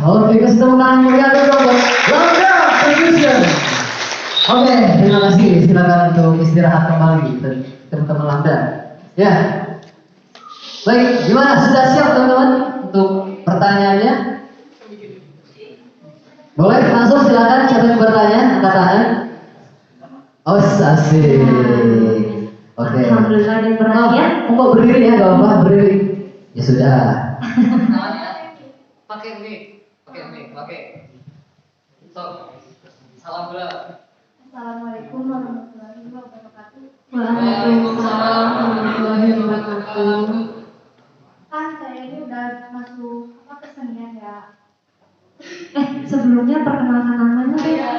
Oke, kasih tepuk tangan yang meriah dulu buat Lambda Percussion. Oke, terima kasih. Silakan untuk istirahat kembali teman-teman Lambda. Ya. Baik, gimana? Sudah siap teman-teman untuk pertanyaannya? Boleh langsung silakan, siapa yang bertanya, angkat tangan. Oh, asik. Oke. Alhamdulillah ada yang bertanya. Kok berdiri ya, gak apa-apa, berdiri. Ya sudah. Pakai mic. Sok. Salam dulu. Assalamualaikum warahmatullahi wabarakatuh. Waalaikumsalam warahmatullahi wabarakatuh. Kan saya ini udah masuk kesenian ya. Sebelumnya perkenalkan namanya ya.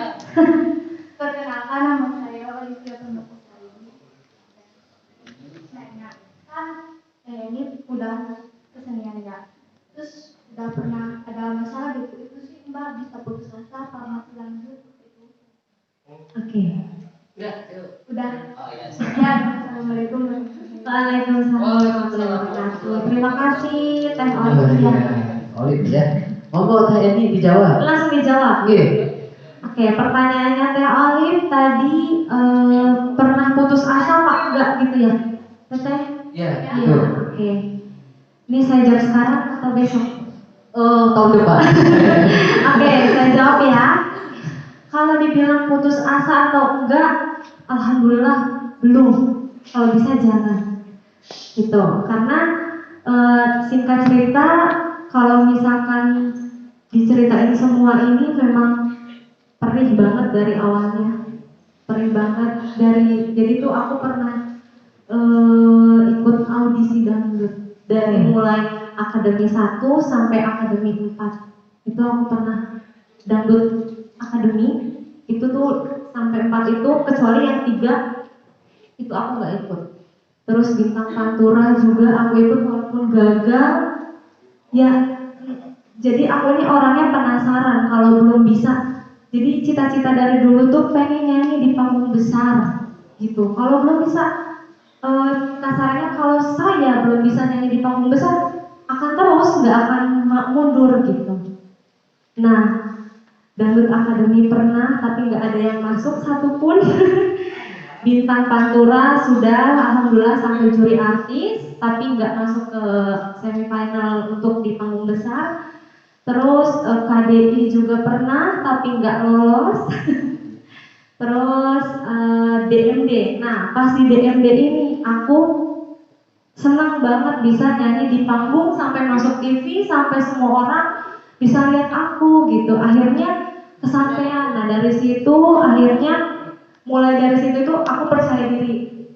Perkenalkan nama saya Olivia Pondokosari. Saya kan ini udah kesenian ya. Terus udah pernah ada masalah gitu, itu sih Mbak bisa putus asa apa masih lanjut gitu. Oke. Udah, yuk. Udah. Oh iya. Ya, assalamualaikum. Waalaikumsalam warahmatullahi wabarakatuh. Terima kasih Teh Oh Olivia. iya, Olive ya. Monggo Teh Eni dijawab. Langsung dijawab. Oke. Oke, pertanyaannya Teh Olive tadi pernah putus asa Pak enggak gitu ya? Teteh? Iya, Iya, betul. oke. Ini saya jawab sekarang atau besok? Tahun depan. Oke, saya jawab ya. Kalau dibilang putus asa atau enggak, alhamdulillah belum. Kalau bisa jangan. Gitu. Karena singkat cerita, kalau misalkan diceritain semua ini memang perih banget dari awalnya. Perih banget jadi tuh aku pernah ikut audisi dangdut dari mulai akademi 1 sampai akademi 4. Itu aku pernah dangdut akademi itu tuh sampai 4 itu, kecuali yang 3 itu aku nggak ikut. Terus bintang pantura juga aku ikut walaupun gagal. Ya, jadi aku ini orangnya penasaran kalau belum bisa. Jadi cita-cita dari dulu tuh pengen nyanyi di panggung besar gitu. Kalau belum bisa, kasarnya kalau saya belum bisa nyanyi di panggung besar, akan terus nggak akan mundur gitu. Nah, dangdut akademi pernah, tapi nggak ada yang masuk satupun. Bintang pantura sudah, alhamdulillah sampai juri artis, tapi nggak masuk ke semifinal untuk di panggung besar. Terus KDI juga pernah, tapi nggak lolos. Terus DMD. Nah, pas di DMD ini aku senang banget bisa nyanyi di panggung sampai masuk TV, sampai semua orang bisa lihat aku gitu. Akhirnya kesampaian. Nah, dari situ akhirnya mulai dari situ tuh aku percaya diri.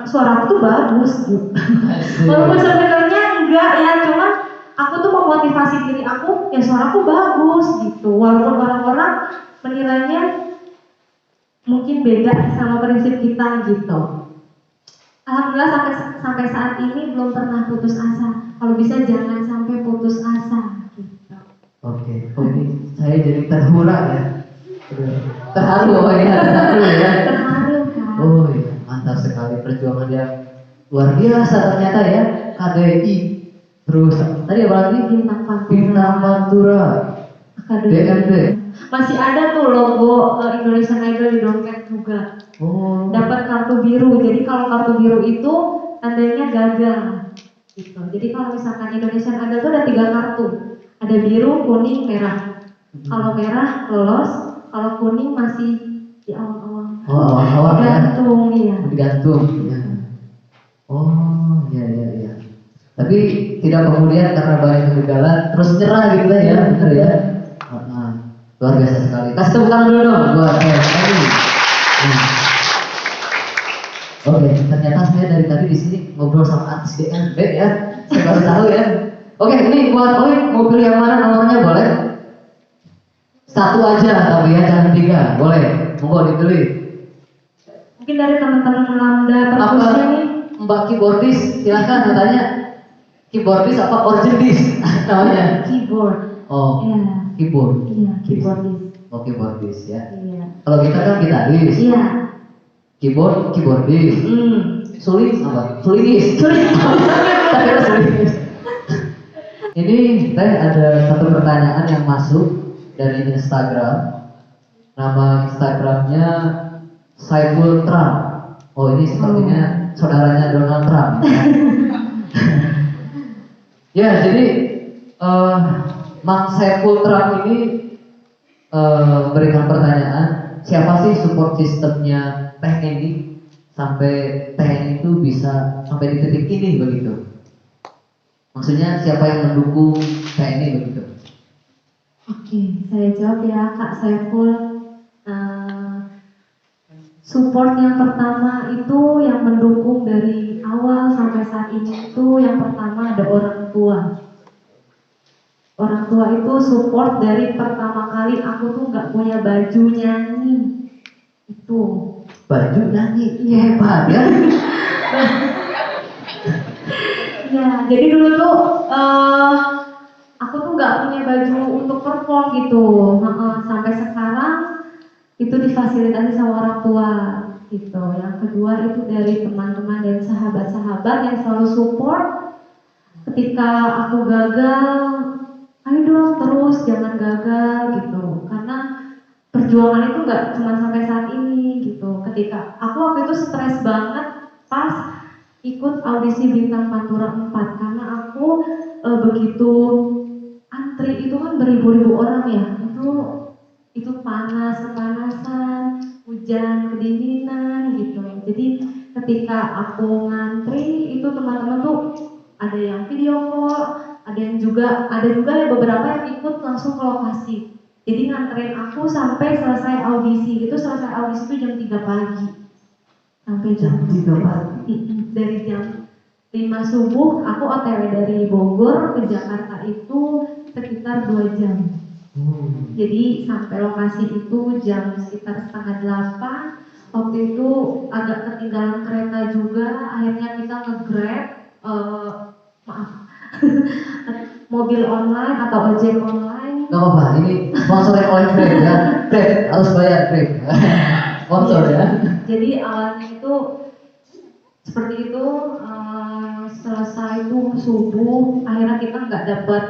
Suara aku tuh bagus gitu. Walaupun sebenarnya enggak ya, cuma aku tuh memotivasi diri aku, ya suaraku bagus gitu. Walaupun orang-orang menilainya mungkin beda sama prinsip kita gitu. Alhamdulillah sampai saat ini belum pernah putus asa. Kalau bisa jangan sampai putus asa gitu. Oke, oh ini saya jadi terhura ya. Terharu ya, terharu ya. Terharu kan. Oh iya, mantap sekali perjuangan yang luar biasa ternyata ya. KDI, terus tadi apa lagi? Bintang Pantura, DMD. Masih ada tuh logo Indonesian Idol di dompet juga. Oh, Dapat kartu biru. Jadi kalau kartu biru itu tandanya gagal. Gitu. Jadi kalau misalkan Indonesian Idol itu ada 3 kartu. Ada biru, kuning, merah. Kalau merah lolos, kalau kuning masih di awal-awal. oh awal-awal ya. Gantung ya. Digantung. Ya. Oh iya iya iya. Tapi tidak kemudian karena banyak kegagalan terus nyerah gitu ya, benar ya. Luar biasa sekali. Kasih tepuk tangan dulu dong buat Eni. Oke, ternyata saya dari tadi di sini ngobrol sama artis DMB ya. Saya baru tahu ya. Oke, ini buat Oli mau pilih yang mana nomornya boleh? 1 aja tapi ya, jangan 3. Boleh. Monggo dipilih. Mungkin dari teman-teman Lambda perkusi nih. Mbak keyboardis, silakan bertanya. Keyboardis apa orgendis namanya? Keyboard. Oh, Iya. keyboard. Iya, keyboardis. Oh, keyboardis ya. Iya. Kalau kita kan gitaris. Iya. Keyboardis. Sulit apa? Sulinis. Tapi harus sulinis. Ini teh ada satu pertanyaan yang masuk dari Instagram. Nama Instagramnya Saiful Trump. Oh ini sepertinya saudaranya Donald Trump. Ya jadi Mang Saiful Trump ini berikan pertanyaan, siapa sih support sistemnya Teh Eni sampai Teh Eni itu bisa sampai di titik ini begitu? Maksudnya siapa yang mendukung Teh Eni begitu? Oke, saya jawab ya Kak Saiful. Support yang pertama itu yang mendukung dari awal sampai saat ini itu yang pertama ada orang tua. Orang tua itu support dari pertama kali aku tuh nggak punya baju nyanyi. Itu. Baju nyanyi, hebat ya. Ya, jadi dulu tuh aku tuh nggak punya baju untuk perform gitu. Sampai sekarang itu difasilitasi sama orang tua gitu. Yang kedua itu dari teman-teman dan sahabat-sahabat yang selalu support ketika aku gagal, ayo dong terus jangan gagal gitu. Karena perjuangan itu nggak cuma sampai saat ini gitu. Ketika aku waktu itu stres banget pas ikut audisi Bintang Pantura 4 karena aku begitu antri itu kan beribu-ribu orang ya, itu panas, kepanasan, hujan, kedinginan gitu. Jadi ketika aku ngantri itu teman-teman tuh ada yang video call, ada juga ya beberapa yang ikut langsung ke lokasi. Jadi nganterin aku sampai selesai audisi. Itu selesai audisi itu jam 3 pagi. Sampai jam 3 pagi. Dari jam 5 subuh aku OTW dari Bogor ke Jakarta itu sekitar 2 jam. Jadi sampai lokasi itu jam sekitar setengah 8. Waktu itu agak ketinggalan kereta juga. Akhirnya kita nge-grab mobil online atau ojek online. Gak apa-apa, ini sponsorin oleh Grab ya. Grab harus bayar Grab. Sponsor ya. Jadi awalnya itu seperti itu. Selesai itu subuh, akhirnya kita nggak dapat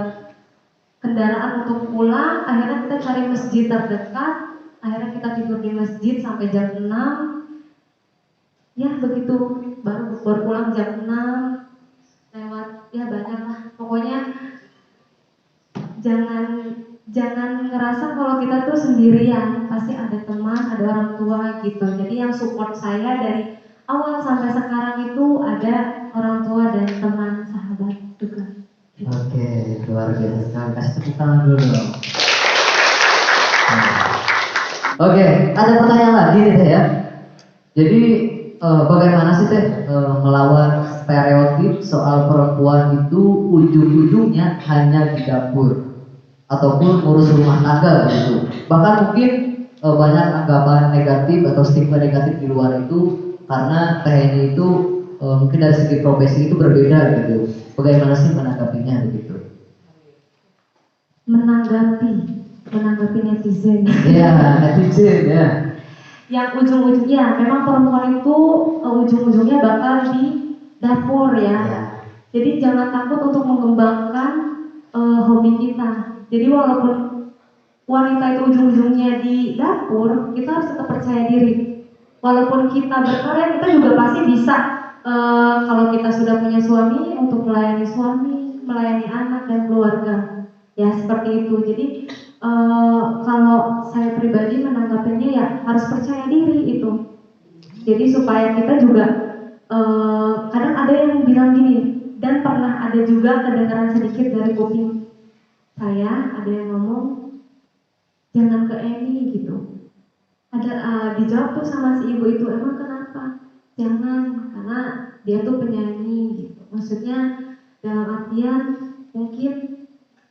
kendaraan untuk pulang. Akhirnya kita cari masjid terdekat. Akhirnya kita tidur di masjid sampai jam 6. Ya begitu, baru pulang jam 6. Lewat ya banyak lah. Pokoknya jangan ngerasa kalau kita tuh sendirian, pasti ada teman, ada orang tua gitu. Jadi yang support saya dari awal sampai sekarang itu ada orang tua dan teman sahabat juga. Oke, luar biasa. Kasih tepuk tangan dulu dong. Oke, ada pertanyaan lagi nih Teh ya. Jadi bagaimana sih Teh melawan stereotip soal perempuan itu ujung-ujungnya hanya di dapur ataupun ngurus rumah tangga gitu. Bahkan mungkin banyak anggapan negatif atau stigma negatif di luar itu karena Teh ini itu mungkin dari segi profesi itu berbeda gitu. Bagaimana sih menanggapinya begitu? Menanggapi netizen. Iya, netizen ya. Yang ujung-ujungnya memang perempuan itu ujung-ujungnya bakal di dapur ya. Jadi jangan takut untuk mengembangkan hobi kita. Jadi walaupun wanita itu ujung-ujungnya di dapur, kita harus tetap percaya diri. Walaupun kita berkarya, kita juga pasti bisa kalau kita sudah punya suami untuk melayani suami, melayani anak dan keluarga. Ya seperti itu. Jadi kalau saya pribadi menanggapinya ya harus percaya diri itu. Jadi supaya kita juga kadang ada yang bilang gini, dan pernah ada juga kedengaran sedikit dari kuping saya, ada yang ngomong jangan ke Eni gitu. Ada dijawab tuh sama si ibu itu, emang kenapa? Jangan, karena dia tuh penyanyi gitu. Maksudnya dalam artian mungkin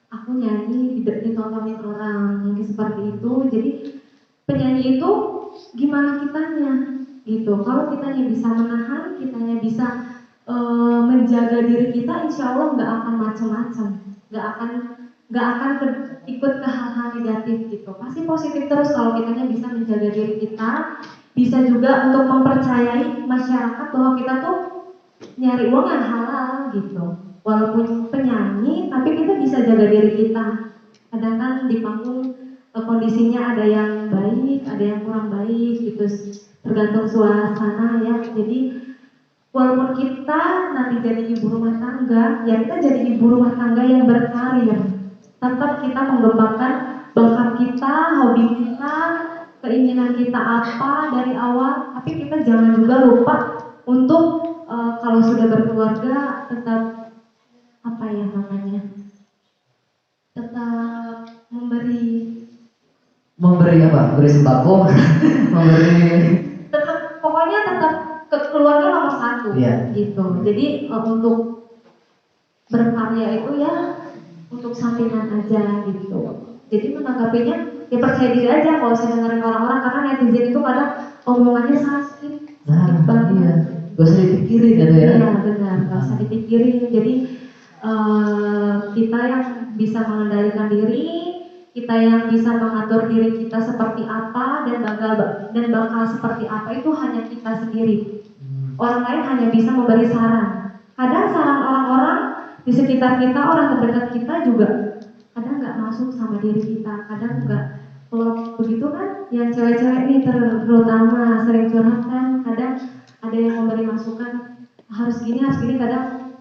aku nyanyi ditontonin orang, mungkin seperti itu. Jadi penyanyi itu gimana kitanya gitu. Kalau kitanya bisa menahan, kitanya bisa menjaga diri kita, insya Allah nggak akan macam-macam, nggak akan ikut ke hal-hal negatif gitu. Pasti positif terus kalau kitanya bisa menjaga diri kita, bisa juga untuk mempercayai masyarakat bahwa kita tuh nyari uang yang halal gitu. Walaupun penyanyi, tapi kita bisa jaga diri kita. Kadang kan di panggung kondisinya ada yang baik, ada yang kurang baik gitu, tergantung suasana ya. Jadi walaupun kita nanti jadi ibu rumah tangga, ya kita jadi ibu rumah tangga yang berkarir. Tetap kita mengembangkan bakat kita, hobi kita, keinginan kita apa dari awal. Tapi kita jangan juga lupa untuk kalau sudah berkeluarga tetap apa ya namanya, tetap memberi apa? Memberi sembako, memberi. Pokoknya tetap keluarga nomor satu, gitu. Jadi untuk berkarya itu ya untuk sampingan aja gitu. Jadi menanggapinya ya percaya diri aja, kalau usah dengerin orang-orang, karena netizen itu kadang omongannya sakit banget. Iya. Gak usah dipikirin gitu ya. Iya benar, gak usah dipikirin. Jadi kita yang bisa mengendalikan diri, kita yang bisa mengatur diri kita seperti apa dan bakal seperti apa itu hanya kita sendiri. Orang lain hanya bisa memberi saran. Kadang saran orang-orang di sekitar kita, orang terdekat kita juga kadang nggak masuk sama diri kita, kadang nggak klop begitu kan. Yang cewek-cewek ini terutama sering curhat kan, kadang ada yang memberi masukan harus gini, kadang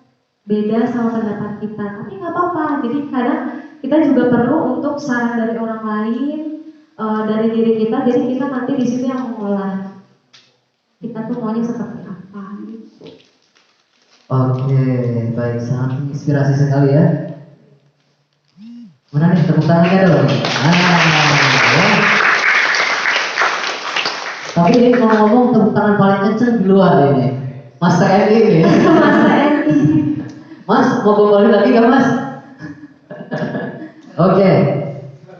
beda sama pendapat kita, tapi nggak apa-apa. Jadi kadang kita juga perlu untuk saran dari orang lain, dari diri kita. Jadi kita nanti di situ yang mengolah kita tuh maunya seperti apa. Oke, baik, sangat inspirasi sekali ya. Mana nih tepuk tangannya dong. Ya. Tapi ini kalau ngomong tepuk tangan paling kenceng di luar ini, Mas TNI ini. Mas TNI. Mas mau kembali lagi gak Mas? Oke,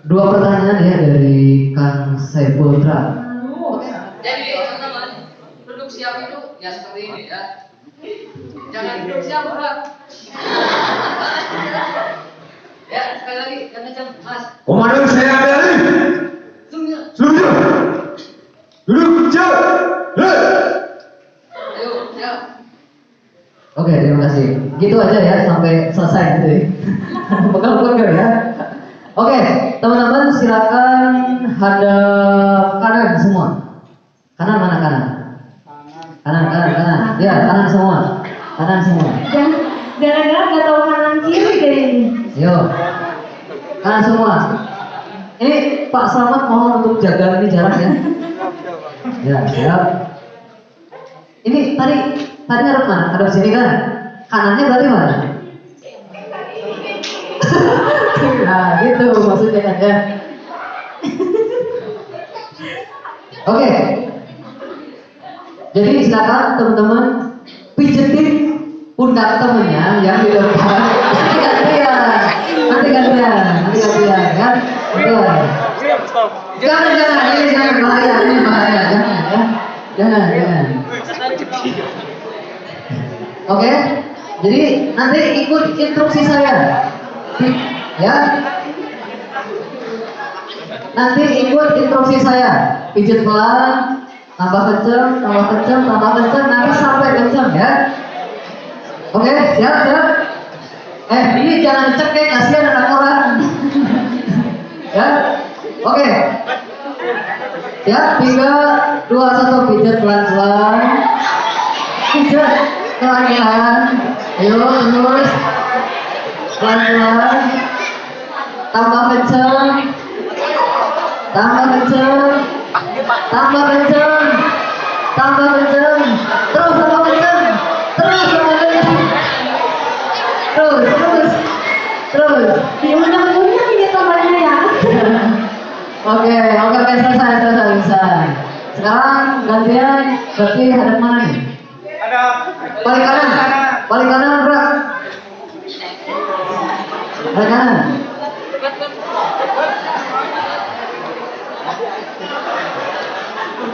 2 pertanyaan ya dari Kang Saiful Putra. Jadi teman-teman, duduk siap itu ya seperti ini ya. Jangan duduk siap, Pak. Ya, sekali lagi, yang kencang, Mas. Komandan saya ada nih. Seluruh. Duduk siap. Ayo, siap. Oke, terima kasih. Gitu aja ya sampai selesai gitu ya. Pegang-pegang ya. Oke, teman-teman silakan hadap kanan semua. Kanan mana kanan? Kanan. Ya, kanan semua. Kanan semua. Jangan-jangan nggak tahu kanan kiri deh ini. Yo. Kanan semua. Ini Pak Slamet mohon untuk jaga ini jarak ya. Ya, siap. Ini tadi ngadep mana? Ngadep sini kan? Kanannya berarti mana? Nah, gitu maksudnya kan ya. Oke. Jadi silakan teman-teman pijetin pundak temennya yang di depan. Nanti gantian kan? Betul. Jangan, ini jangan bahaya, jangan ya. Jangan. Oke, jadi nanti ikut instruksi saya, ya. Nanti ikut instruksi saya, pijit pelan, tambah kenceng, nanti sampai kenceng ya. Oke, siap. Ini jangan cekek, kasihan anak orang. Ya, oke. Siap, 3, 2, 1, pijat pelan-pelan. Pijat pelan-pelan. Ayo, terus. Pelan-pelan. Tambah kenceng. Terus. Diundang-undang ini temannya ya. Oke, selesai. Sekarang gantian, berarti hadap mana nih? Balik kanan gerak. Balik kanan.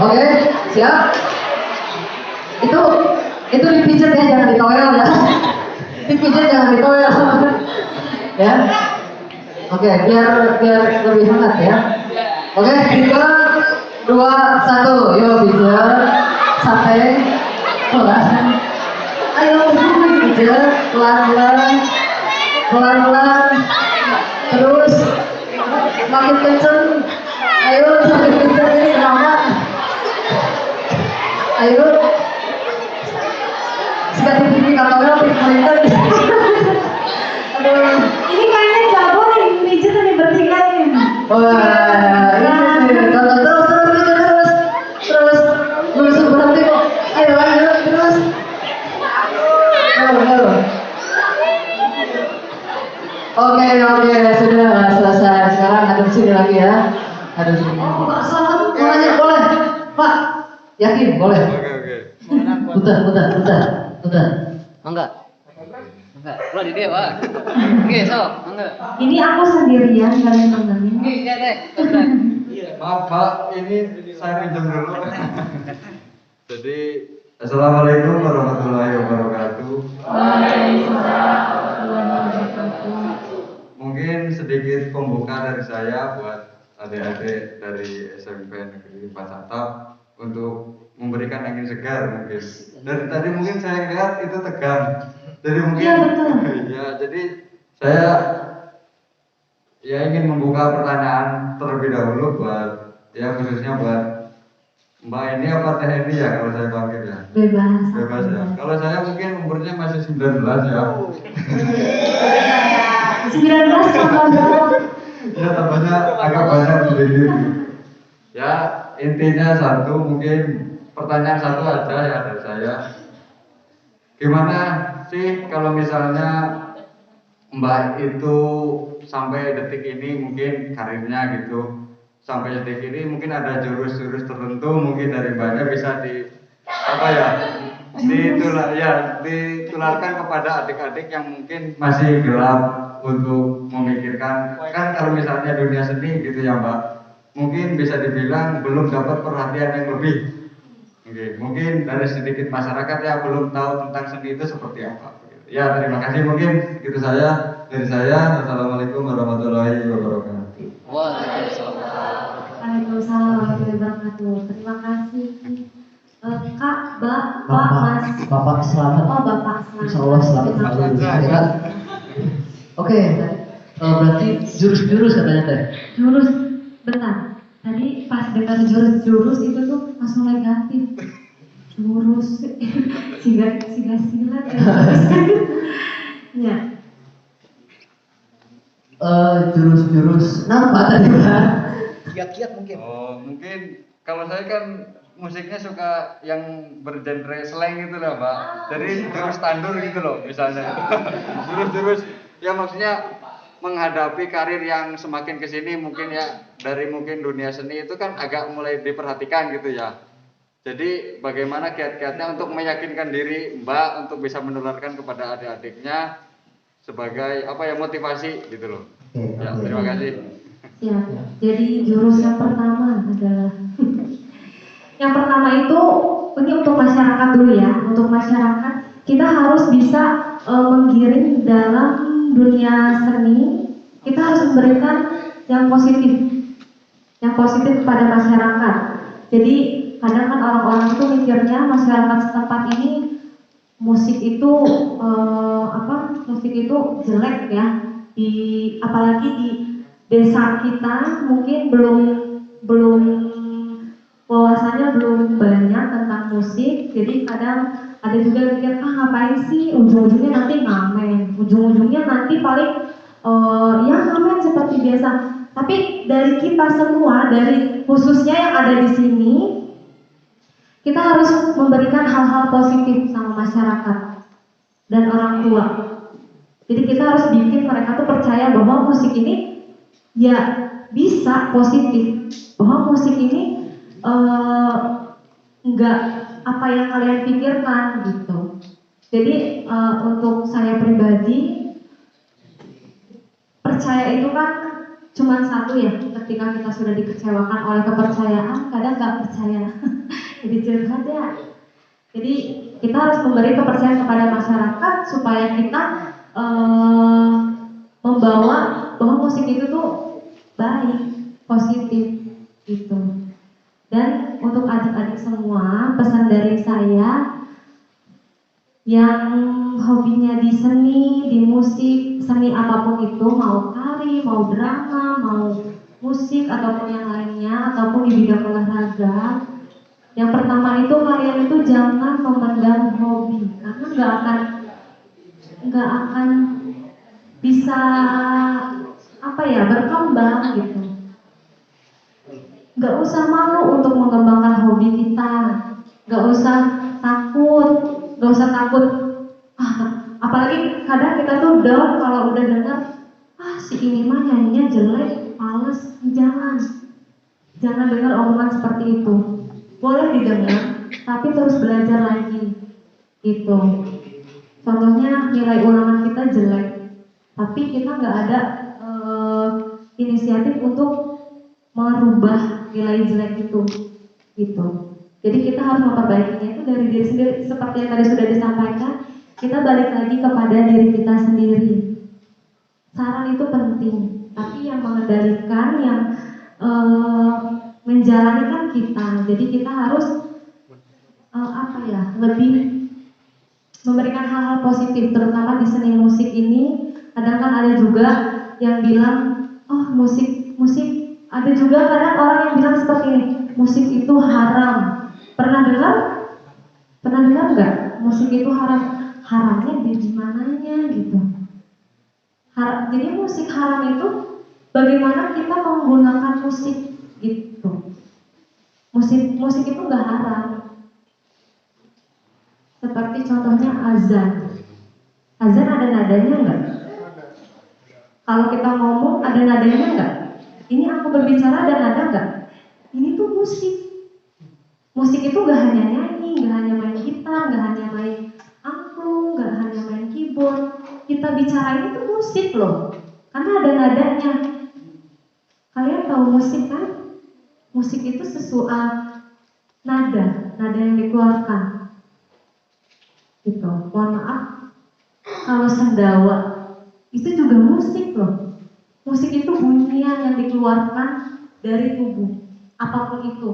Oke, siap. Itu dipijat ya, jangan ditoel ya. Dipijat jangan ditoel. Ya. Oke, biar lebih hangat ya. Oke, 3, 2, 1, yuk pijat, santai, pelan. Ayo pijat, pelan-pelan, terus makin kenceng. Ayo makin kenceng ini kenapa? Ayo, sekali pipi kalau pemerintah. Aduh. Ini kayaknya jago nih, pijat nih bertiga ini. Wah, ini terus belum berhenti kok. Ayo terus. Oke, sudah selesai. Sekarang hadap sini lagi ya. Hadap sini. Pak Slamet mau nanya boleh? Pak, yakin boleh? Oke. Putar. Enggak. Ulah di dia, Pak. Oke, sok. Enggak. Ini aku sendirian, kalian temenin. Oke, deh. Maaf Pak, ini saya pinjam dulu. Jadi Assalamualaikum warahmatullahi wabarakatuh. Waalaikumsalam. mungkin sedikit pembuka dari saya buat adik-adik dari SMP Negeri 4 Atap untuk memberikan angin segar mungkin. Dari tadi mungkin saya lihat itu tegang. Jadi mungkin Iya, betul. ya, jadi saya ya ingin membuka pertanyaan terlebih dahulu buat ya khususnya buat Mbak ini apa Teh ini ya kalau saya panggil ya. Bebas. Bebas ya. Kalau saya mungkin umurnya masih 19 ya. 19 tambah berapa? Ya tambahnya agak banyak sedikit. Ya intinya satu mungkin pertanyaan satu aja ya dari saya. Gimana sih kalau misalnya Mbak itu sampai detik ini mungkin karirnya gitu sampai detik ini mungkin ada jurus-jurus tertentu mungkin dari Mbaknya bisa di apa ya ditularkan kepada adik-adik yang mungkin masih gelap untuk memikirkan kan kalau misalnya dunia seni gitu ya Mbak mungkin bisa dibilang belum dapat perhatian yang lebih. Oke, mungkin dari sedikit masyarakat ya belum tahu tentang seni itu seperti apa. Ya terima kasih mungkin itu saya dari saya. Assalamualaikum warahmatullahi wabarakatuh. Waalaikumsalam warahmatullahi wabarakatuh. Terima kasih. Kak, Mbak, Pak, Bapak, Mas. Bapak selamat. Oh, Bapak selamat. Insya Allah selamat Terima selalu. kasih. Ya. Oke, berarti jurus-jurus katanya Teh. Jurus, bentar. Tadi pas dengar jurus-jurus itu tuh langsung negatif. Jurus, silat ya. Jurus-jurus nampak tadi Pak. Kiat-kiat mungkin. Oh mungkin kalau saya kan musiknya suka yang bergenre slang gitu lah Pak. Jadi jurus tandur gitu loh misalnya. Jurus-jurus ya maksudnya menghadapi karir yang semakin kesini mungkin ya dari mungkin dunia seni itu kan agak mulai diperhatikan gitu ya. Jadi bagaimana kiat-kiatnya untuk meyakinkan diri Mbak untuk bisa menularkan kepada adik-adiknya sebagai apa ya motivasi gitu loh. Ya terima kasih. Ya, jadi jurus yang pertama adalah yang pertama itu ini untuk masyarakat dulu ya. Untuk masyarakat kita harus bisa menggiring dalam dunia seni. Kita harus memberikan yang positif kepada masyarakat. Jadi kadang kan orang-orang itu mikirnya masyarakat setempat ini musik itu musik itu jelek ya. Apalagi di desa kita mungkin belum wawasannya belum banyak tentang musik, jadi kadang ada juga yang mikir ngapain sih ujung-ujungnya nanti ngamen, ujung-ujungnya nanti paling ya ngamen seperti biasa. Tapi dari kita semua, dari khususnya yang ada di sini, kita harus memberikan hal-hal positif sama masyarakat dan orang tua. Jadi kita harus bikin mereka tuh percaya bahwa musik ini ya bisa positif, bahwa musik ini enggak apa yang kalian pikirkan gitu. Jadi untuk saya pribadi percaya itu kan cuma satu ya, ketika kita sudah dikecewakan oleh kepercayaan kadang nggak percaya. Jadi curhat ya. Jadi kita harus memberi kepercayaan kepada masyarakat supaya kita membawa bahwa musik itu tuh baik, positif gitu. Dan untuk adik-adik semua, pesan dari saya yang hobinya di seni, di musik, seni apapun itu, mau tari, mau drama, mau musik ataupun yang lainnya, ataupun di bidang olahraga. Yang pertama itu kalian itu jangan memandang hobi, karena nggak akan bisa berkembang gitu. Nggak usah malu untuk mengembangkan hobi kita, nggak usah takut. Apalagi kadang kita tuh down kalau udah dengar si ini mah nyanyinya jelek, males. Jangan dengar omongan seperti itu. Boleh didengar, tapi terus belajar lagi. Itu. Contohnya nilai ulangan kita jelek, tapi kita nggak ada inisiatif untuk merubah nilai jelek itu. Gitu. Jadi kita harus memperbaikinya itu dari diri sendiri. Seperti yang tadi sudah disampaikan, kita balik lagi kepada diri kita sendiri. saran itu penting, tapi yang mengendalikan, yang menjalani kan kita. Jadi kita harus lebih memberikan hal-hal positif, terutama di seni musik ini. Kadang kan ada juga yang bilang, oh musik ada juga kadang orang yang bilang seperti ini, musik itu haram. Pernah dengar nggak? Musik itu haram. Haramnya di mananya gitu. Jadi musik haram itu bagaimana kita menggunakan musik gitu. Musik itu nggak haram. Seperti contohnya azan. Azan ada nadanya nggak? Kalau kita ngomong ada nadanya nggak? Ini aku berbicara ada nada nggak? Ini tuh musik. Musik itu nggak hanya nyanyi, nggak hanya main gitar, nggak hanya main angklung, nggak hanya main keyboard. Kita bicara ini tuh musik loh, karena ada nadanya. Kalian tahu musik kan? Musik itu sesuai nada yang dikeluarkan. Gitu. Mohon maaf, kalau sendawa itu juga musik loh. Musik itu bunyian yang dikeluarkan dari tubuh, apapun itu.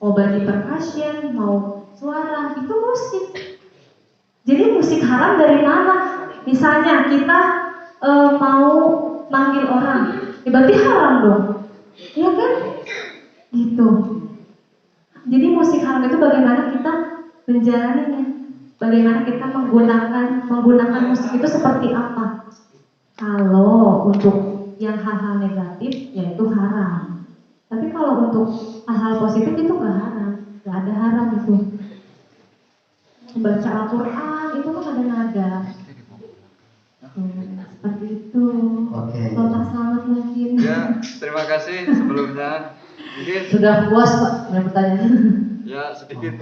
Mau body percussion, mau suara, itu musik. Jadi musik haram dari mana? Misalnya kita mau manggil orang, ya berarti haram dong, iya kan? Gitu. Jadi musik haram itu bagaimana kita menjalaninya, bagaimana kita menggunakan musik itu seperti apa. Kalau untuk yang hal-hal negatif, yaitu haram. Tapi kalau untuk hal-hal positif itu nggak haram, nggak ada haram itu. Membaca Al-Quran itu kan ada nada. Seperti itu. Oke. Bapak selamat mungkin. Ya, terima kasih sebelumnya. Mungkin Sudah puas Pak dengan pertanyaan? ya sedikit.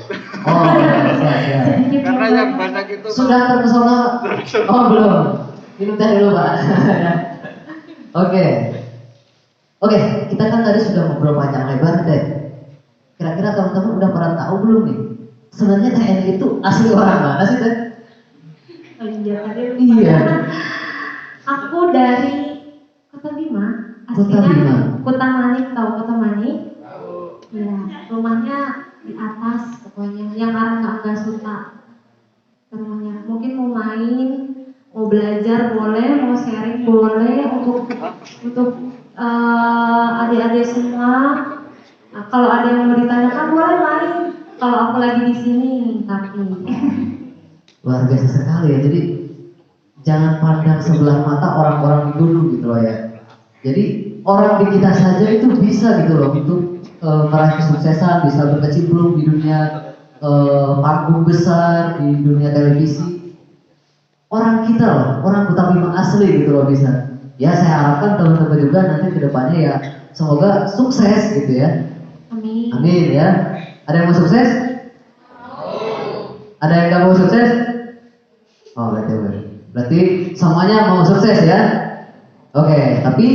Oh, ya. Sedikit Karena ya, yang Pak. banyak itu Sudah terpesona? Oh belum. Minum teh dulu Pak. Oke, kita kan tadi sudah ngobrol panjang lebar deh. Kira-kira teman-teman udah pernah tahu belum nih? Sebenarnya TNI itu asli orang mana sih teh? Oh iya, tadi lupa. Iya. Aku dari Kota Bima. Kota Bima. Kota Manik, tahu Kota Manik? Ya, rumahnya di atas pokoknya. Yang arah Angga Suta. Rumahnya. Mungkin mau main, mau belajar boleh, mau sharing boleh untuk adik-adik semua. Nah, kalau ada yang mau ditanyakan boleh main. Kalau aku lagi di sini, tapi Luar biasa sekali ya. Jadi jangan pandang sebelah mata orang-orang dulu gitu loh ya. Jadi orang di kita saja itu bisa gitu loh untuk meraih kesuksesan, bisa berkecimpung di dunia panggung besar, di dunia televisi. Orang kita loh, orang Kota Bima asli gitu loh bisa. Ya saya harapkan teman-teman juga nanti kedepannya ya semoga sukses gitu ya. amin. Amin ya. Ada yang mau sukses? Ada yang nggak mau sukses? Oh berarti semuanya mau sukses ya. Oke, tapi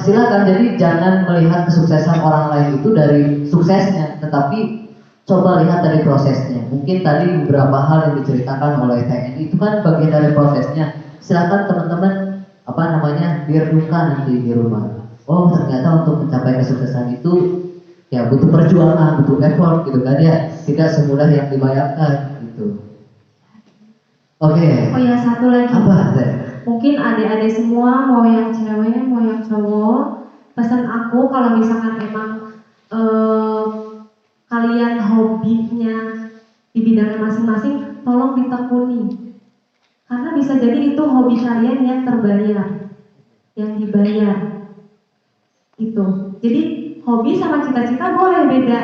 silakan. Jadi jangan melihat kesuksesan orang lain itu dari suksesnya, tetapi coba lihat dari prosesnya. Mungkin tadi beberapa hal yang diceritakan oleh TNI itu kan bagian dari prosesnya. Silakan teman-teman direnungkan nanti di rumah. Oh ternyata untuk mencapai kesuksesan itu ya butuh perjuangan, butuh effort gitu kan ya. Tidak semudah yang dibayangkan gitu. Oke. Oh ya, satu lagi. Apa teh? Mungkin adik-adik semua, mau yang cewek, mau yang cowok, pesan aku kalau misalkan emang kalian hobinya di bidangnya masing-masing, tolong ditekuni. Karena bisa jadi itu hobi kalian yang terbayar, yang dibayar. Itu. Jadi hobi sama cita-cita boleh beda.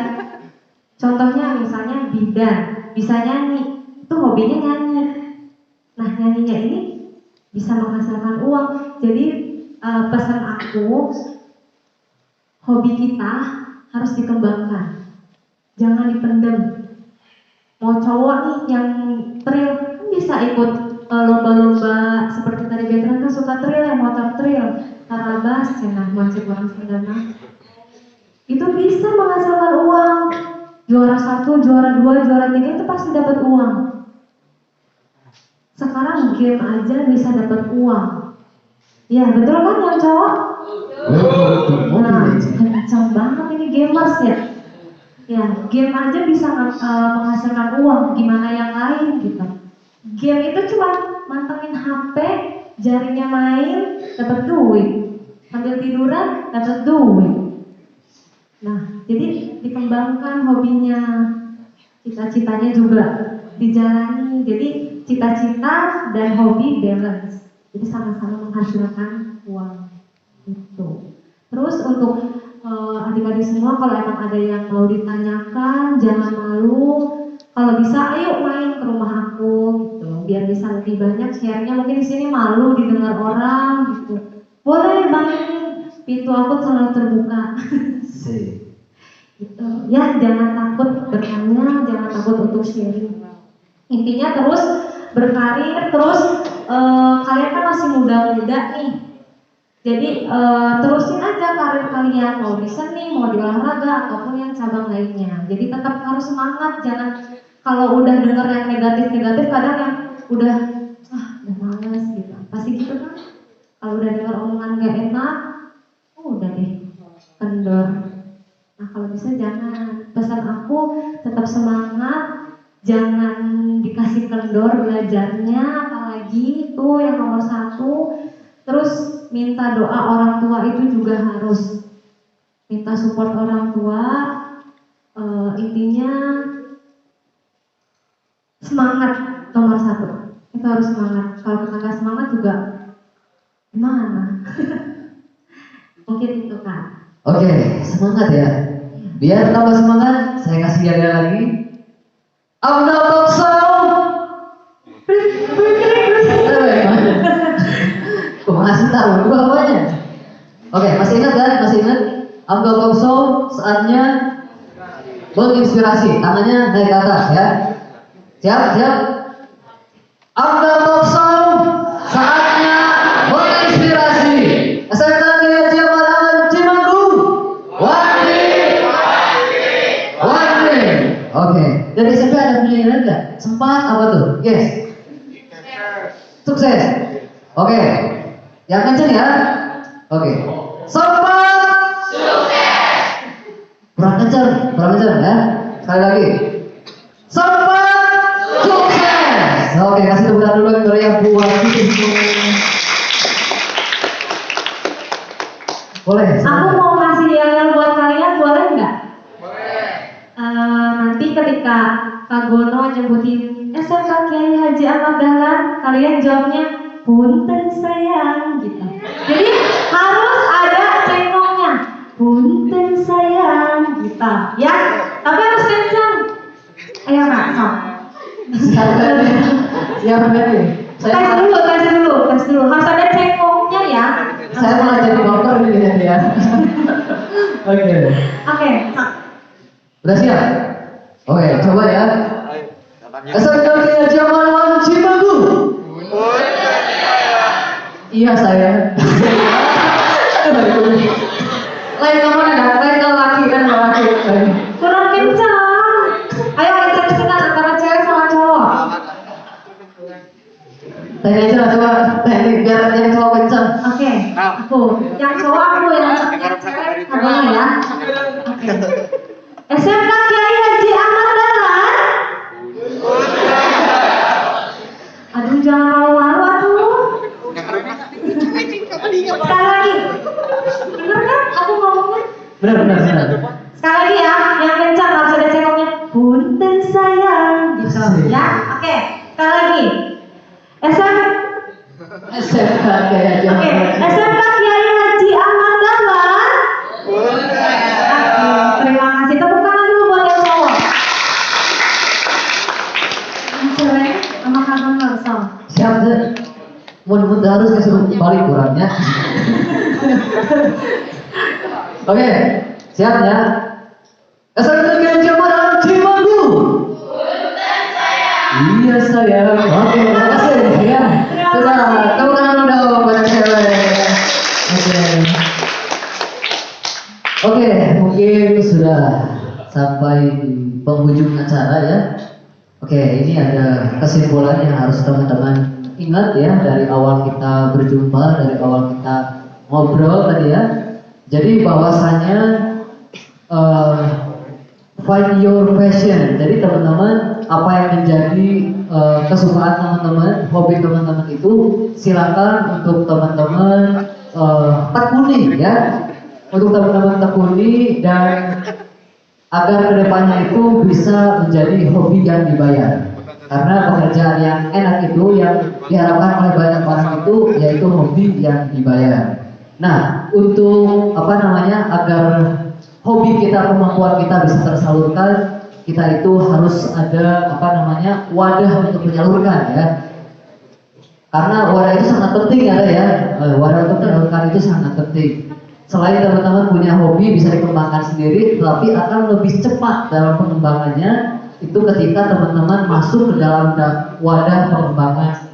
Contohnya misalnya bidan, bisa nyanyi, itu hobinya nyanyi. Nah nyanyinya ini bisa menghasilkan uang. Jadi pesan aku, hobi kita harus dikembangkan, jangan dipendam. Mau cowok nih yang trail kan bisa ikut lomba-lomba seperti tadi Betran kan suka trail ya, motor trail, tarabas, cenah masih orang Sundana. Itu bisa menghasilkan uang. Juara 1, juara 2, juara 3 itu pasti dapat uang. Sekarang game aja bisa dapat uang. Iya, betul kan yang cowok? Oh, Nah, kencang banget ini gamers ya. Ya, game aja bisa menghasilkan uang, gimana yang lain gitu. Game itu cuma mantengin HP, jarinya main, dapat duit. Sambil tiduran, dapat duit. Nah, jadi dikembangkan hobinya, cita-citanya juga dijalani. Jadi cita-cita dan hobi balance. Jadi sama-sama menghasilkan uang itu. Terus untuk adik-adik semua, kalau emang ada yang mau ditanyakan, jangan malu. Kalau bisa, ayo main ke rumah aku gitu, biar bisa lebih banyak share-nya. Mungkin di sini malu didengar orang gitu. Boleh banget, pintu aku selalu terbuka. Gitu. Ya, jangan takut bertanya, jangan takut untuk sharing. Intinya terus berkarir, terus kalian kan masih muda-muda nih. Jadi terusin aja karir kalian, mau di seni, mau di olahraga, ataupun yang cabang lainnya. Jadi tetap harus semangat, jangan kalau udah dengar yang negatif-negatif, kadang yang udah malas gitu. Pasti gitu kan? Kalau udah dengar omongan gak enak, udah deh, kendor. Nah kalau bisa jangan. Pesan aku tetap semangat, jangan dikasih kendor belajarnya, apalagi itu yang nomor 1. Terus minta doa orang tua itu juga harus, minta support orang tua. Intinya semangat nomor 1, itu harus semangat. Kalau kita nggak semangat juga gimana? Mungkin itu kan. Oke, semangat ya. Biar tambah semangat, saya kasih dia lagi. Amda Tokso. Kok masih tahu itu apanya? Oke, masih ingat kan? Masih ingat? Amda Tokso, saatnya menginspirasi. Tangannya naik ke atas ya. Siap? Amda Tokso, saatnya menginspirasi. SMK Gaya Jamanan Cimanggu. Wandi. Oke. Dari SMP ada penyanyi nggak? Sempat apa tuh? Yes. Sukses. Oke. Yang kenceng ya. Oke. Sempat. Sukses. Kurang kenceng ya. Sekali lagi. Sempat. Sukses. Oke, kasih tepuk tangan dulu untuk yang buat itu. Boleh. Aku mau ngasih yang buat kalian, boleh nggak? Nanti ketika Kak Gono nyebutin SMK Kiai Haji Ahmad Dahlan, kalian jawabnya punten sayang gitu. Jadi harus ada cengkoknya, punten sayang gitu ya. Tapi harus kencang. Ayo Kak, sok. Siap nih. Tes dulu. Harus ada cengkoknya ya. Saya malah jadi dokter ini ya. Oke, Kak. udah siap? Oke, coba ya. SMK Gaya Jamanan Cimanggu. Iya saya. Lain kemana dah? Lain ke laki kan laki. Kurang kencang. Ayo kita kesana antara cewek sama cowok. Tanya aja lah coba. Teknik biar yang cowok kencang. Oke, aku. Yang cowok aku, yang cewek abang ya. Oke. SMK Kiai Haji Ahmad Dahlan. Aduh jangan malu-malu aduh. Sekali lagi. Bener kan aku ngomongnya? Benar. Sekali lagi ya, yang kencang harus ada cengkoknya. Punten sayang gitu ya. Oke, sekali lagi. SMK Gaya Jamanan. SMK Kiai Haji Ahmad Dahlan. Terima kasih. Tepuk tangan dulu buat yang cowok. Yang cewek sama kakak Marsal. Siap deh. Mudah-mudahan harus disuruh balik kurangnya. Oke, siap ya. SMK Gaya Jamanan Cimanggu. Iya saya. Oke, terima kasih ya. Sudah, tepuk tangan dulu buat cewek. Oke, mungkin sudah sampai di penghujung acara ya. Oke, ini ada kesimpulan yang harus teman-teman ingat ya dari awal kita berjumpa, dari awal kita ngobrol tadi ya. Jadi bahwasanya find your passion. Jadi teman-teman, apa yang menjadi kesukaan teman-teman, hobi teman-teman itu silakan untuk teman-teman tekuni ya, untuk teman-teman tekuni dan agar kedepannya itu bisa menjadi hobi yang dibayar. Karena pekerjaan yang enak itu yang diharapkan oleh banyak orang itu yaitu hobi yang dibayar. Nah, untuk agar hobi kita, kemampuan kita bisa tersalurkan, kita itu harus ada wadah untuk menyalurkan ya. Karena wadah itu sangat penting ya, wadah untuk menyalurkan itu sangat penting. Selain teman-teman punya hobi bisa dikembangkan sendiri, tapi akan lebih cepat dalam pengembangannya itu ketika teman-teman masuk ke dalam wadah pengembangan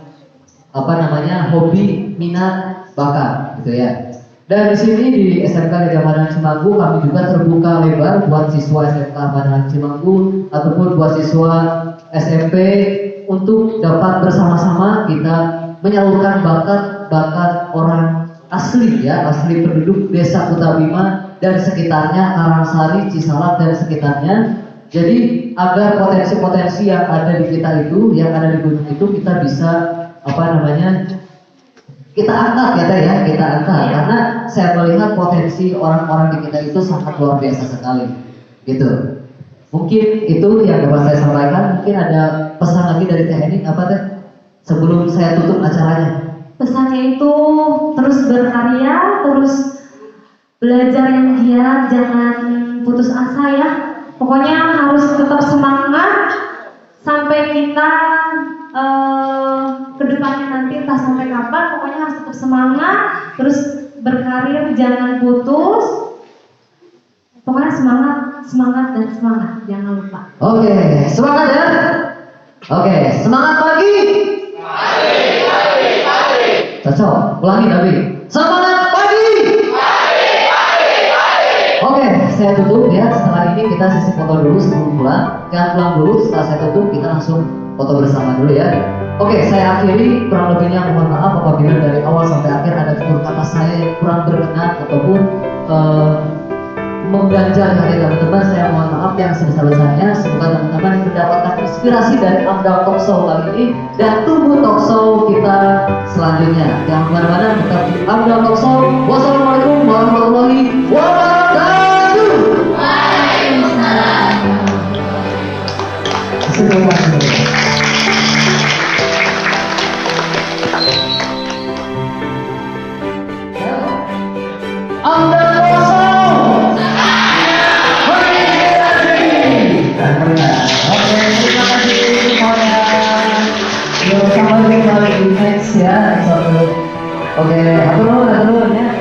hobi, minat, bakat gitu ya. Dan di sini di SMK Gajah Mada Cimanggu kami juga terbuka lebar buat siswa SMK Mada Cimanggu ataupun buat siswa SMP untuk dapat bersama-sama kita menyalurkan bakat orang asli ya, asli penduduk Desa Kutabima dan sekitarnya, Karangsari, Cisalak dan sekitarnya. Jadi agar potensi-potensi yang ada di kita itu, yang ada di gunung itu kita bisa kita angkat kita angkat karena saya melihat potensi orang-orang di kita itu sangat luar biasa sekali gitu. Mungkin itu yang dapat saya sampaikan. Mungkin ada pesan lagi dari Teh Eni apa Teh sebelum saya tutup acaranya? Pesannya itu terus berkarya, terus belajar yang giat, jangan putus asa ya. Pokoknya harus tetap semangat sampai kita kedepannya nanti entah sampai kapan, pokoknya harus tetap semangat, terus berkarir, jangan putus. Pokoknya semangat dan semangat, jangan lupa. Oke, semangat ya. Oke, semangat pagi. Cocok, ulangi tapi semangat pagi. Oke, saya tutup ya. Setelah ini kita sesi foto dulu sebelum pulang. Jangan pulang dulu, setelah saya tutup kita langsung foto bersama dulu ya. Oke, saya akhiri, kurang lebihnya mohon maaf apabila dari awal sampai akhir ada tutur kata saya yang kurang berkenan ataupun mengganjal hati teman-teman. Saya mohon maaf yang sebesar-besarnya. Semoga teman-teman mendapatkan inspirasi dari Amdal Talkshow kali ini dan tunggu talkshow kita selanjutnya. Jangan kemana-mana, tetap di Amdal Talkshow. Wassalamualaikum warahmatullahi wabarakatuh. Waalaikumsalam. Amdal Talkshow. Oke, terima kasih semuanya. Yuk, sampai jumpa di next ya. Oke, atur nuhun ya.